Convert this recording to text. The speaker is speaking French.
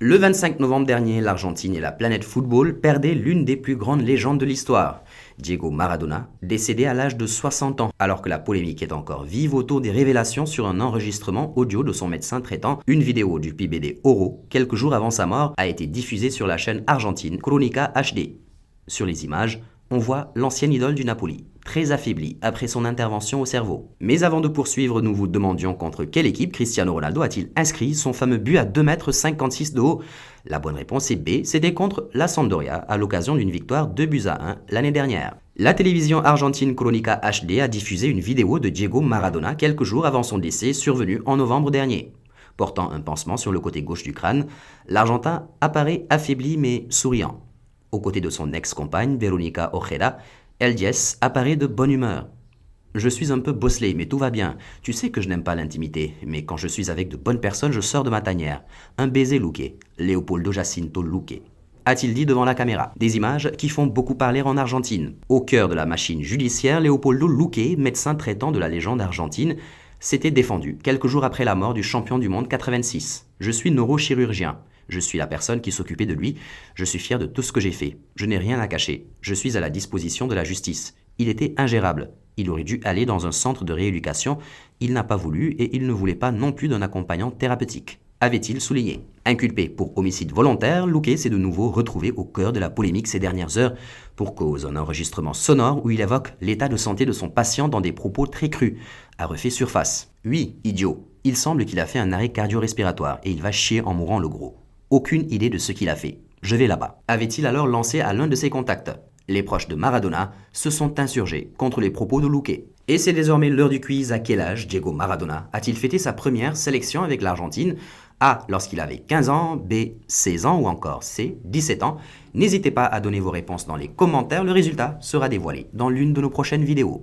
Le 25 novembre dernier, l'Argentine et la planète football perdaient l'une des plus grandes légendes de l'histoire, Diego Maradona, décédé à l'âge de 60 ans, alors que la polémique est encore vive autour des révélations sur un enregistrement audio de son médecin traitant. Une vidéo du PBD Oro, quelques jours avant sa mort, a été diffusée sur la chaîne argentine Crónica HD. Sur les images, on voit l'ancienne idole du Napoli, très affaiblie après son intervention au cerveau. Mais avant de poursuivre, nous vous demandions contre quelle équipe Cristiano Ronaldo a-t-il inscrit son fameux but à 2,56 m de haut. La bonne réponse est B, c'était contre la Sampdoria à l'occasion d'une victoire 2-1 l'année dernière. La télévision argentine Crónica HD a diffusé une vidéo de Diego Maradona quelques jours avant son décès survenu en novembre dernier. Portant un pansement sur le côté gauche du crâne, l'Argentin apparaît affaibli mais souriant. Aux côtés de son ex-compagne, Verónica Ojeda, El Diez apparaît de bonne humeur. « Je suis un peu bosselé, mais tout va bien. Tu sais que je n'aime pas l'intimité, mais quand je suis avec de bonnes personnes, je sors de ma tanière. Un baiser Luque, Leopoldo Jacinto Luque », a-t-il dit devant la caméra. Des images qui font beaucoup parler en Argentine. Au cœur de la machine judiciaire, Leopoldo Luque, médecin traitant de la légende argentine, s'était défendu quelques jours après la mort du champion du monde 86. « Je suis neurochirurgien. Je suis la personne qui s'occupait de lui. Je suis fier de tout ce que j'ai fait. Je n'ai rien à cacher. Je suis à la disposition de la justice. Il était ingérable. Il aurait dû aller dans un centre de rééducation. Il n'a pas voulu et il ne voulait pas non plus d'un accompagnant thérapeutique, avait-il souligné. Inculpé pour homicide volontaire, Luque s'est de nouveau retrouvé au cœur de la polémique ces dernières heures pour cause d'un enregistrement sonore où il évoque l'état de santé de son patient dans des propos très crus, a refait surface. « Oui, idiot. Il semble qu'il a fait un arrêt cardio-respiratoire et il va chier en mourant le gros. Aucune idée de ce qu'il a fait. Je vais là-bas. » Avait-il alors lancé à l'un de ses contacts. Les proches de Maradona se sont insurgés contre les propos de Luque. Et c'est désormais l'heure du quiz. À quel âge Diego Maradona a-t-il fêté sa première sélection avec l'Argentine? A. Lorsqu'il avait 15 ans, B. 16 ans ou encore C. 17 ans. N'hésitez pas à donner vos réponses dans les commentaires, le résultat sera dévoilé dans l'une de nos prochaines vidéos.